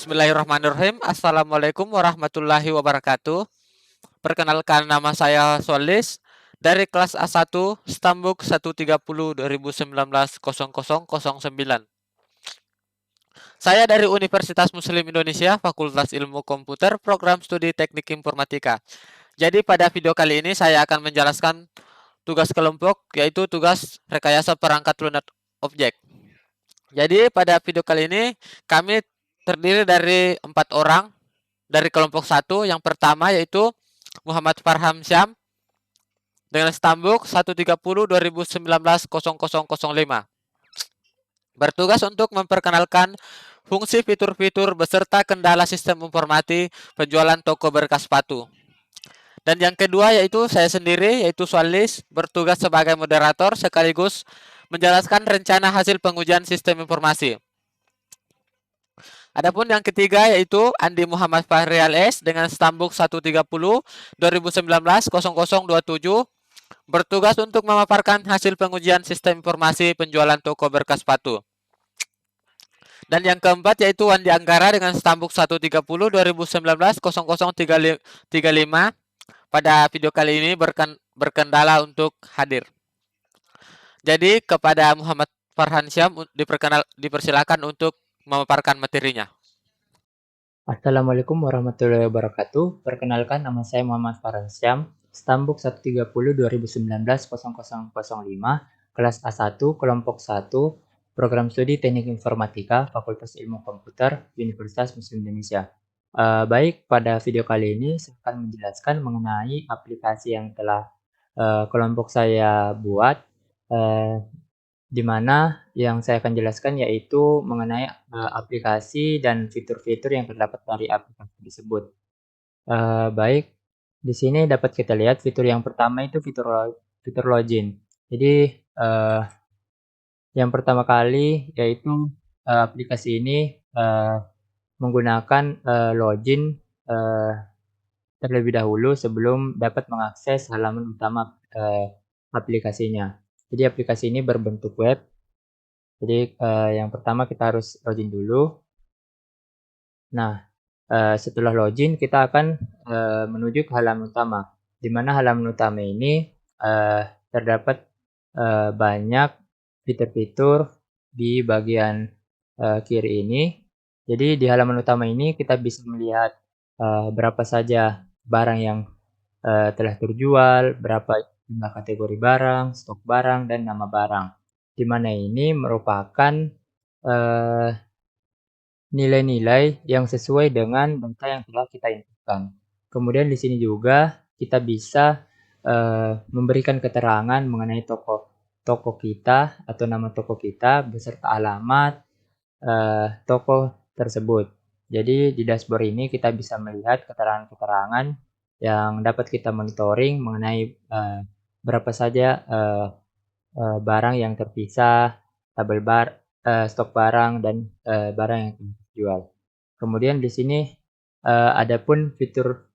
Bismillahirrahmanirrahim. Assalamualaikum warahmatullahi wabarakatuh. Perkenalkan, nama saya Solis dari kelas A1 Stambuk 130 2019 0009. Saya dari Universitas Muslim Indonesia, Fakultas Ilmu Komputer, Program Studi Teknik Informatika. Jadi pada video kali ini saya akan menjelaskan tugas kelompok, yaitu tugas rekayasa perangkat lunak objek. Jadi pada video kali ini kami terdiri dari 4 orang dari kelompok 1. Yang pertama yaitu Muhammad Farham Syam dengan stambuk 130 2019 0005. Bertugas untuk memperkenalkan fungsi fitur-fitur beserta kendala sistem informasi penjualan toko berkas sepatu. Dan yang kedua yaitu saya sendiri, yaitu Solis, bertugas sebagai moderator sekaligus menjelaskan rencana hasil pengujian sistem informasi. Adapun yang ketiga yaitu Andi Muhammad Fahrial S dengan stambuk 130 2019 0027 bertugas untuk memaparkan hasil pengujian sistem informasi penjualan toko berkas sepatu. Dan yang keempat yaitu Wandi Anggara dengan stambuk 130 2019 0035. Pada video kali ini berkendala untuk hadir. Jadi kepada Muhammad Farhan Syam dipersilakan untuk memaparkan materinya. Assalamualaikum warahmatullahi wabarakatuh. Perkenalkan, nama saya Muhammad Farhan Syam, stambuk 130 2019 0005, kelas A1, kelompok 1, program studi Teknik Informatika, Fakultas Ilmu Komputer, Universitas Muslim Indonesia. Baik, pada video kali ini saya akan menjelaskan mengenai aplikasi yang telah kelompok saya buat, di mana yang saya akan jelaskan yaitu mengenai aplikasi dan fitur-fitur yang terdapat dari aplikasi tersebut. Baik, di sini dapat kita lihat fitur yang pertama itu fitur login. Jadi yang pertama kali yaitu aplikasi ini menggunakan login terlebih dahulu sebelum dapat mengakses halaman utama aplikasinya. Jadi aplikasi ini berbentuk web. Jadi yang pertama kita harus login dulu. Nah, setelah login kita akan menuju ke halaman utama. Di mana halaman utama ini terdapat banyak fitur-fitur di bagian kiri ini. Jadi di halaman utama ini kita bisa melihat berapa saja barang yang telah terjual, berapa jumlah kategori barang, stok barang, dan nama barang. Di mana ini merupakan nilai-nilai yang sesuai dengan data yang telah kita inputkan. Kemudian di sini juga kita bisa memberikan keterangan mengenai toko kita atau nama toko kita beserta alamat toko tersebut. Jadi di dashboard ini kita bisa melihat keterangan-keterangan yang dapat kita monitoring mengenai berapa saja barang yang terpisah, tabel stok barang, dan barang yang dijual. Kemudian di sini ada pun fitur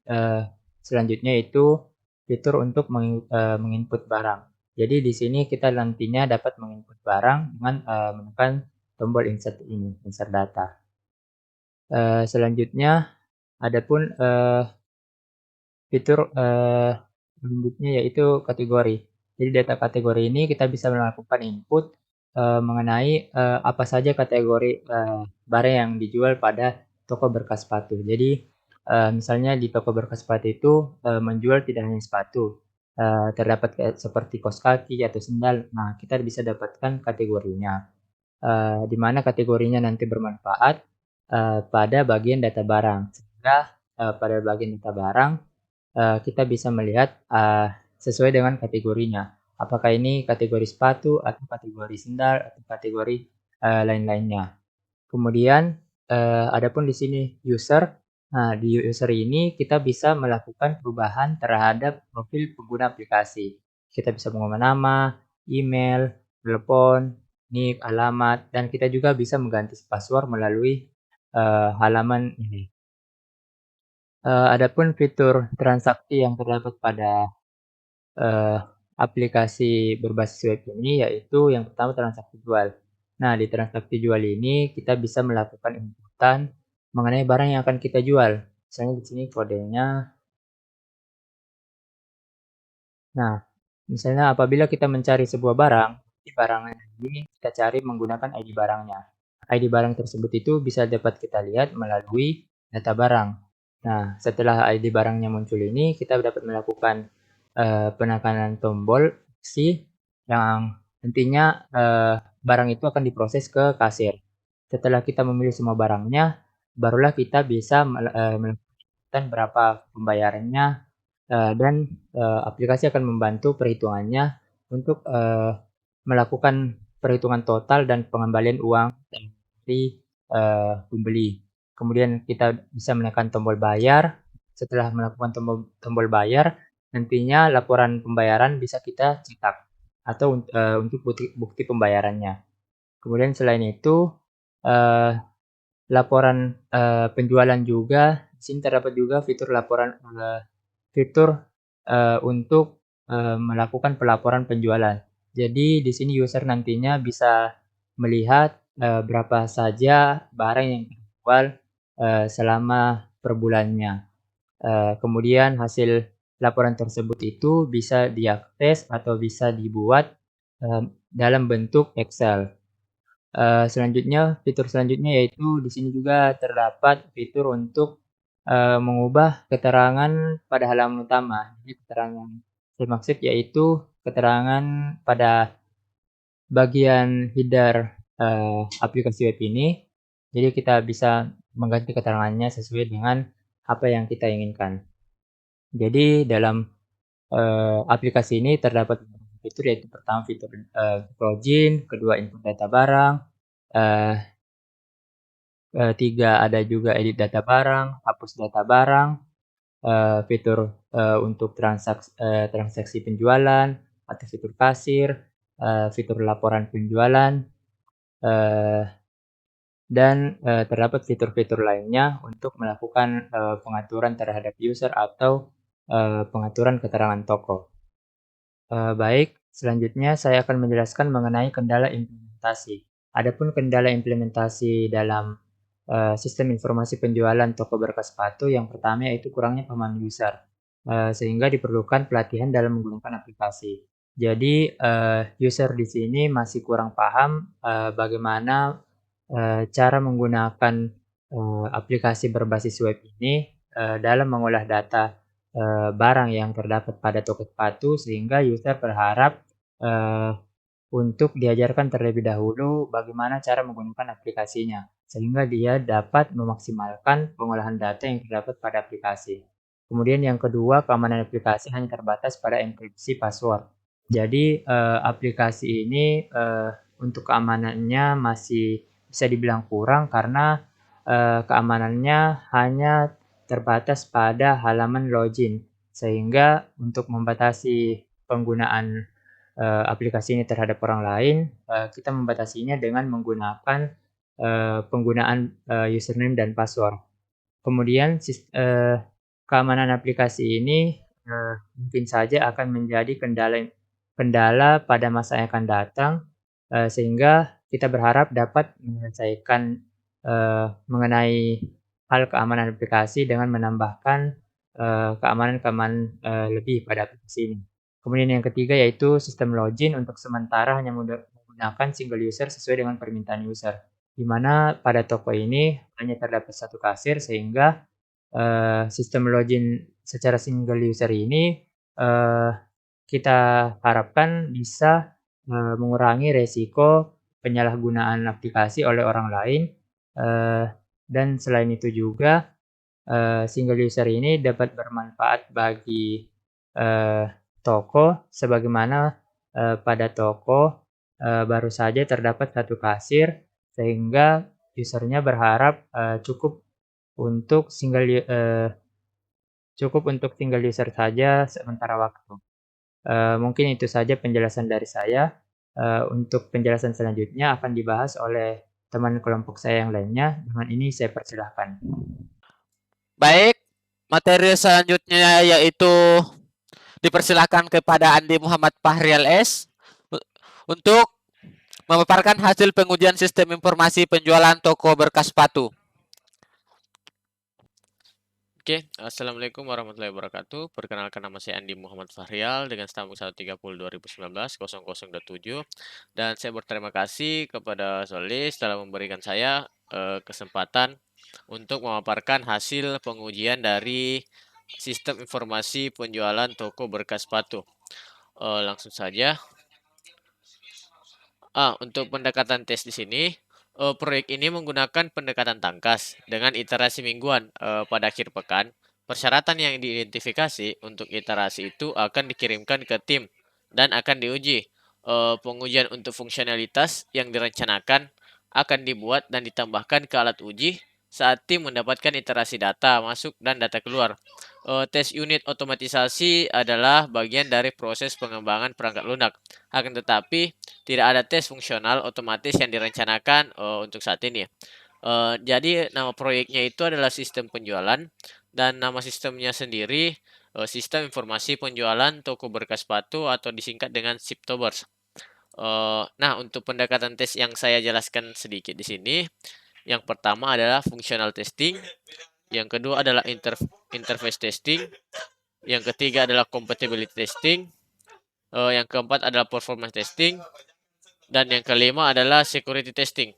selanjutnya yaitu fitur untuk menginput barang. Jadi di sini kita nantinya dapat menginput barang dengan menekan tombol insert ini, insert data. Selanjutnya ada pun fitur selanjutnya yaitu kategori. Jadi data kategori ini kita bisa melakukan input mengenai apa saja kategori barang yang dijual pada toko berkas sepatu. Jadi misalnya di toko berkas sepatu itu menjual tidak hanya sepatu, terdapat seperti kaos kaki atau sendal. Nah, kita bisa dapatkan kategorinya, di mana kategorinya nanti bermanfaat pada bagian data barang. Sehingga pada bagian data barang kita bisa melihat sesuai dengan kategorinya. Apakah ini kategori sepatu atau kategori sendal atau kategori lain-lainnya. Kemudian ada pun di sini user. Nah, di user ini kita bisa melakukan perubahan terhadap profil pengguna aplikasi. Kita bisa mengubah nama, email, telepon, nick, alamat, dan kita juga bisa mengganti password melalui halaman ini. Adapun fitur transaksi yang terdapat pada aplikasi berbasis web ini yaitu yang pertama transaksi jual. Nah, di transaksi jual ini kita bisa melakukan inputan mengenai barang yang akan kita jual. Misalnya di sini kodenya. Nah, misalnya apabila kita mencari sebuah barang, di barang ini kita cari menggunakan ID barangnya. ID barang tersebut itu bisa dapat kita lihat melalui data barang. Nah, setelah ID barangnya muncul ini, kita dapat melakukan penekanan tombol si yang nantinya barang itu akan diproses ke kasir. Setelah kita memilih semua barangnya, barulah kita bisa melakukan berapa pembayarannya dan aplikasi akan membantu perhitungannya untuk melakukan perhitungan total dan pengembalian uang dari pembeli. Kemudian kita bisa menekan tombol bayar. Setelah melakukan tombol bayar, nantinya laporan pembayaran bisa kita cetak atau untuk bukti pembayarannya. Kemudian selain itu, eh, laporan penjualan juga. Di sini terdapat juga fitur untuk melakukan pelaporan penjualan. Jadi di sini user nantinya bisa melihat berapa saja barang yang terjual selama per bulannya. Kemudian hasil laporan tersebut itu bisa diakses atau bisa dibuat dalam bentuk Excel. Fitur selanjutnya yaitu di sini juga terdapat fitur untuk mengubah keterangan pada halaman utama. Jadi keterangan saya maksud yaitu keterangan pada bagian header aplikasi web ini. Jadi kita bisa mengganti keterangannya sesuai dengan apa yang kita inginkan. Jadi dalam aplikasi ini terdapat fitur yaitu pertama fitur login, kedua input data barang, 3 ada juga edit data barang, hapus data barang, fitur untuk transaksi penjualan atau fitur kasir, fitur laporan penjualan, dan terdapat fitur-fitur lainnya untuk melakukan pengaturan terhadap user atau pengaturan keterangan toko. Baik, selanjutnya saya akan menjelaskan mengenai kendala implementasi. Adapun kendala implementasi dalam sistem informasi penjualan toko berkas sepatu yang pertama yaitu kurangnya pemahaman user, sehingga diperlukan pelatihan dalam menggunakan aplikasi. Jadi user di sini masih kurang paham bagaimana cara menggunakan aplikasi berbasis web ini dalam mengolah data barang yang terdapat pada toko sepatu sehingga user berharap untuk diajarkan terlebih dahulu bagaimana cara menggunakan aplikasinya, sehingga dia dapat memaksimalkan pengolahan data yang terdapat pada aplikasi. Kemudian yang kedua, keamanan aplikasi hanya terbatas pada enkripsi password. Jadi aplikasi ini untuk keamanannya masih bisa dibilang kurang karena keamanannya hanya terbatas pada halaman login, sehingga untuk membatasi penggunaan aplikasi ini terhadap orang lain, kita membatasinya dengan menggunakan penggunaan username dan password. Kemudian keamanan aplikasi ini mungkin saja akan menjadi kendala pada masa yang akan datang, sehingga kita berharap dapat menyelesaikan mengenai hal keamanan aplikasi dengan menambahkan keamanan-keamanan lebih pada aplikasi ini. Kemudian yang ketiga yaitu sistem login untuk sementara hanya menggunakan single user sesuai dengan permintaan user, di mana pada toko ini hanya terdapat satu kasir sehingga sistem login secara single user ini kita harapkan bisa mengurangi resiko penyalahgunaan aplikasi oleh orang lain, dan selain itu juga single user ini dapat bermanfaat bagi toko sebagaimana pada toko baru saja terdapat satu kasir sehingga usernya berharap cukup untuk single user saja sementara waktu. Mungkin itu saja penjelasan dari saya. Untuk penjelasan selanjutnya akan dibahas oleh teman kelompok saya yang lainnya. Dengan ini saya persilahkan. Baik, materi selanjutnya yaitu dipersilakan kepada Andi Muhammad Fahrial S untuk memaparkan hasil pengujian sistem informasi penjualan toko berkas sepatu. Oke, assalamualaikum warahmatullahi wabarakatuh. Perkenalkan nama saya Andi Muhammad Fahrial dengan stambuk 130 2019 dan saya berterima kasih kepada Solis telah memberikan saya kesempatan untuk memaparkan hasil pengujian dari sistem informasi penjualan toko berkas sepatu. Langsung saja. Untuk pendekatan tes di sini, proyek ini menggunakan pendekatan tangkas dengan iterasi mingguan pada akhir pekan. Persyaratan yang diidentifikasi untuk iterasi itu akan dikirimkan ke tim dan akan diuji. Pengujian untuk fungsionalitas yang direncanakan akan dibuat dan ditambahkan ke alat uji saat tim mendapatkan iterasi data masuk dan data keluar. Tes unit otomatisasi adalah bagian dari proses pengembangan perangkat lunak. Akan tetapi, tidak ada tes fungsional otomatis yang direncanakan untuk saat ini. Jadi nama proyeknya itu adalah sistem penjualan dan nama sistemnya sendiri sistem informasi penjualan toko berkas sepatu atau disingkat dengan Shiptobers. Nah, untuk pendekatan tes yang saya jelaskan sedikit di sini, yang pertama adalah functional testing, yang kedua adalah interface testing, yang ketiga adalah compatibility testing, yang keempat adalah performance testing, dan yang kelima adalah security testing.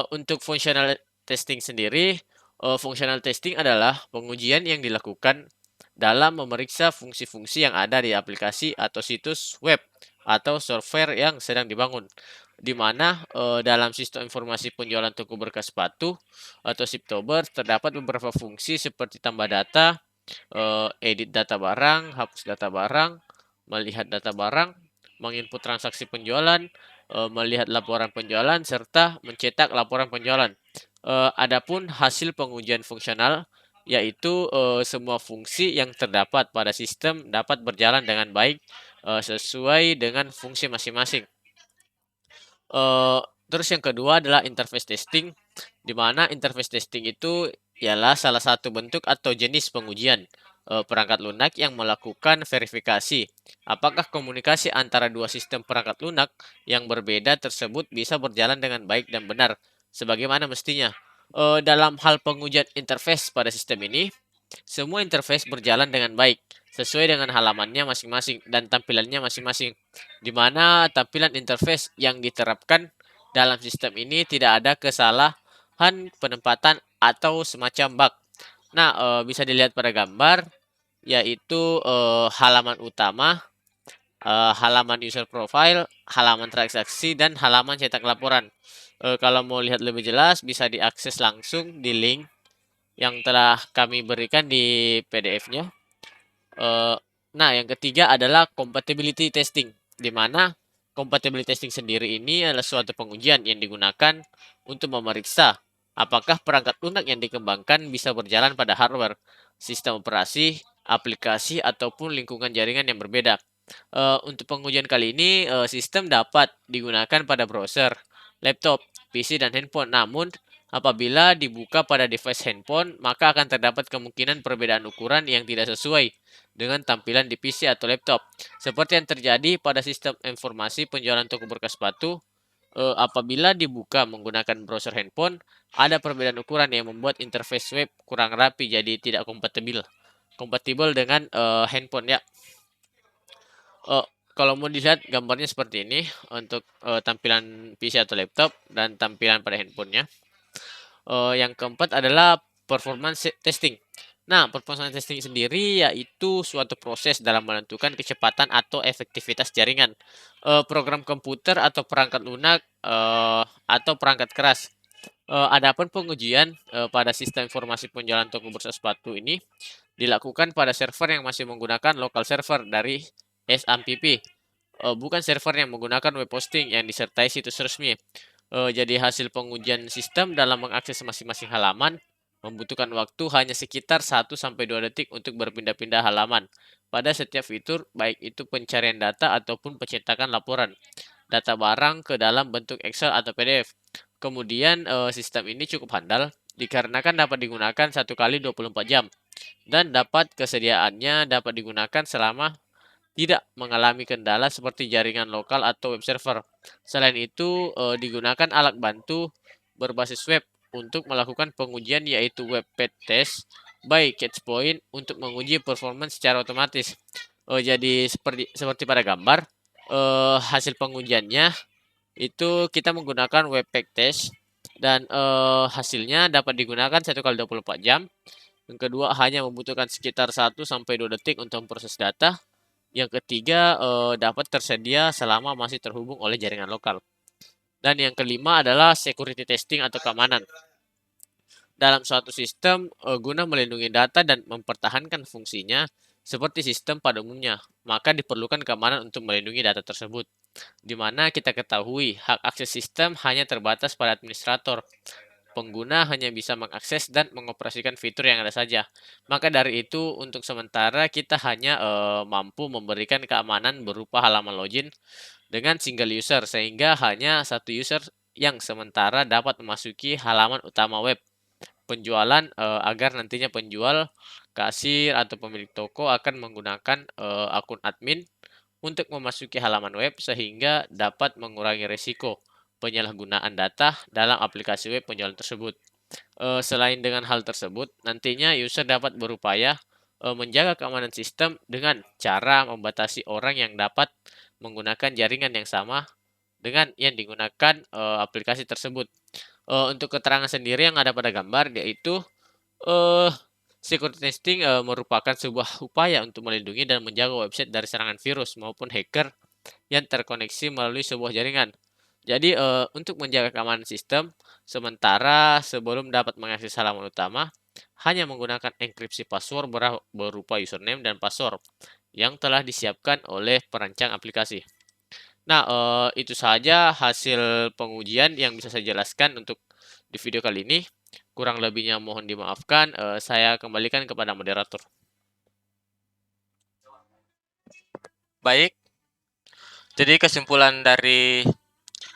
Untuk functional testing sendiri, functional testing adalah pengujian yang dilakukan dalam memeriksa fungsi-fungsi yang ada di aplikasi atau situs web atau software yang sedang dibangun. Di mana dalam sistem informasi penjualan toko berkas sepatu atau Shiptober terdapat beberapa fungsi seperti tambah data, edit data barang, hapus data barang, melihat data barang, menginput transaksi penjualan, melihat laporan penjualan, serta mencetak laporan penjualan. Adapun hasil pengujian fungsional yaitu semua fungsi yang terdapat pada sistem dapat berjalan dengan baik sesuai dengan fungsi masing-masing. Eee, Terus yang kedua adalah interface testing, di mana interface testing itu ialah salah satu bentuk atau jenis pengujian perangkat lunak yang melakukan verifikasi apakah komunikasi antara dua sistem perangkat lunak yang berbeda tersebut bisa berjalan dengan baik dan benar sebagaimana mestinya. Dalam hal pengujian interface pada sistem ini, semua interface berjalan dengan baik sesuai dengan halamannya masing-masing dan tampilannya masing-masing, di mana tampilan interface yang diterapkan dalam sistem ini tidak ada kesalahan penempatan atau semacam bug. Nah, bisa dilihat pada gambar, yaitu halaman utama, halaman user profile, halaman transaksi, dan halaman cetak laporan. Kalau mau lihat lebih jelas, bisa diakses langsung di link yang telah kami berikan di PDF-nya. Nah, yang ketiga adalah compatibility testing, di mana compatibility testing sendiri ini adalah suatu pengujian yang digunakan untuk memeriksa apakah perangkat lunak yang dikembangkan bisa berjalan pada hardware, sistem operasi, aplikasi, ataupun lingkungan jaringan yang berbeda. Untuk pengujian kali ini, sistem dapat digunakan pada browser, laptop, PC, dan handphone. Namun, apabila dibuka pada device handphone, maka akan terdapat kemungkinan perbedaan ukuran yang tidak sesuai dengan tampilan di PC atau laptop. Seperti yang terjadi pada sistem informasi penjualan toko berkas sepatu, apabila dibuka menggunakan browser handphone, ada perbedaan ukuran yang membuat interface web kurang rapi, jadi tidak kompatibel dengan handphone ya. Oh, kalau mau dilihat gambarnya seperti ini untuk tampilan PC atau laptop dan tampilan pada handphonenya. Yang keempat adalah performance testing. Nah, performance testing sendiri yaitu suatu proses dalam menentukan kecepatan atau efektivitas jaringan, program komputer atau perangkat lunak atau perangkat keras. Adapun pengujian pada sistem informasi penjualan toko bursa sepatu ini dilakukan pada server yang masih menggunakan local server dari SMPP, bukan server yang menggunakan web hosting yang disertai situs resmi. Jadi hasil pengujian sistem dalam mengakses masing-masing halaman membutuhkan waktu hanya sekitar 1 sampai 2 detik untuk berpindah-pindah halaman pada setiap fitur, baik itu pencarian data ataupun pencetakan laporan data barang ke dalam bentuk Excel atau PDF. Kemudian sistem ini cukup handal dikarenakan dapat digunakan 1 kali 24 jam dan dapat kesediaannya dapat digunakan selama tidak mengalami kendala seperti jaringan lokal atau web server. Selain itu, digunakan alat bantu berbasis web untuk melakukan pengujian yaitu web pad test by Catchpoint untuk menguji performance secara otomatis. Jadi seperti pada gambar, hasil pengujiannya itu kita menggunakan Webpack Test dan hasilnya dapat digunakan 1 kali 24 jam. Yang kedua hanya membutuhkan sekitar 1 sampai 2 detik untuk memproses data. Yang ketiga dapat tersedia selama masih terhubung oleh jaringan lokal. Dan yang kelima adalah security testing atau keamanan. Dalam suatu sistem guna melindungi data dan mempertahankan fungsinya seperti sistem pada umumnya, maka diperlukan keamanan untuk melindungi data tersebut, di mana kita ketahui hak akses sistem hanya terbatas pada administrator. Pengguna hanya bisa mengakses dan mengoperasikan fitur yang ada saja. Maka dari itu, untuk sementara kita hanya mampu memberikan keamanan berupa halaman login dengan single user, sehingga hanya satu user yang sementara dapat memasuki halaman utama web penjualan agar nantinya penjual, kasir, atau pemilik toko akan menggunakan akun admin untuk memasuki halaman web sehingga dapat mengurangi risiko penyalahgunaan data dalam aplikasi web penjualan tersebut. Selain dengan hal tersebut, nantinya user dapat berupaya menjaga keamanan sistem dengan cara membatasi orang yang dapat menggunakan jaringan yang sama dengan yang digunakan aplikasi tersebut. Untuk keterangan sendiri yang ada pada gambar yaitu eh security testing merupakan sebuah upaya untuk melindungi dan menjaga website dari serangan virus maupun hacker yang terkoneksi melalui sebuah jaringan. Jadi untuk menjaga keamanan sistem, sementara sebelum dapat mengakses halaman utama, hanya menggunakan enkripsi password berupa username dan password yang telah disiapkan oleh perancang aplikasi. Nah, itu saja hasil pengujian yang bisa saya jelaskan untuk di video kali ini. Kurang lebihnya mohon dimaafkan, saya kembalikan kepada moderator. Baik, jadi kesimpulan dari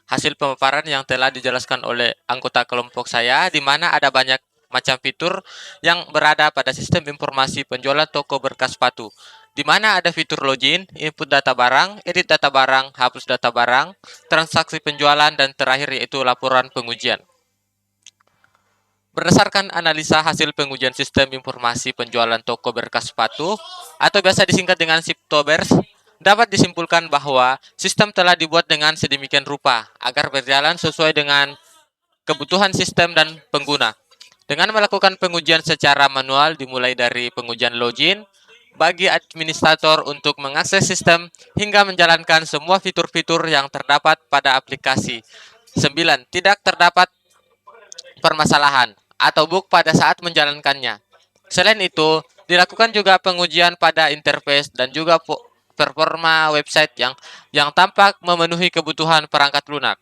hasil pemaparan yang telah dijelaskan oleh anggota kelompok saya, di mana ada banyak macam fitur yang berada pada sistem informasi penjualan toko berkas sepatu, di mana ada fitur login, input data barang, edit data barang, hapus data barang, transaksi penjualan, dan terakhir yaitu laporan pengujian. Berdasarkan analisa hasil pengujian sistem informasi penjualan toko berkas sepatu, atau biasa disingkat dengan Siptobers, dapat disimpulkan bahwa sistem telah dibuat dengan sedemikian rupa agar berjalan sesuai dengan kebutuhan sistem dan pengguna. Dengan melakukan pengujian secara manual dimulai dari pengujian login bagi administrator untuk mengakses sistem hingga menjalankan semua fitur-fitur yang terdapat pada aplikasi. 9. Tidak terdapat permasalahan atau bug pada saat menjalankannya. Selain itu, dilakukan juga pengujian pada interface dan juga performa website yang tampak memenuhi kebutuhan perangkat lunak.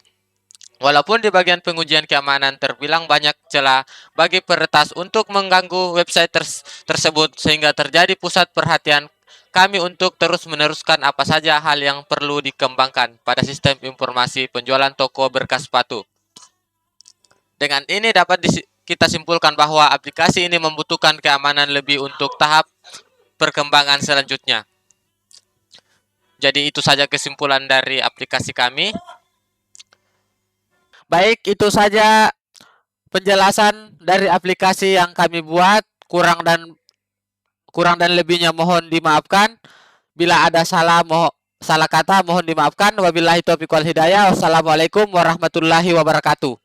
Walaupun di bagian pengujian keamanan terbilang banyak celah bagi peretas untuk mengganggu website tersebut sehingga terjadi pusat perhatian kami untuk terus meneruskan apa saja hal yang perlu dikembangkan pada sistem informasi penjualan toko berkas sepatu. Dengan ini dapat kita simpulkan bahwa aplikasi ini membutuhkan keamanan lebih untuk tahap perkembangan selanjutnya. Jadi itu saja kesimpulan dari aplikasi kami. Baik, itu saja penjelasan dari aplikasi yang kami buat. Kurang dan lebihnya mohon dimaafkan. Bila ada salah kata mohon dimaafkan. Wabillahi taufiq wal hidayah. Wassalamualaikum warahmatullahi wabarakatuh.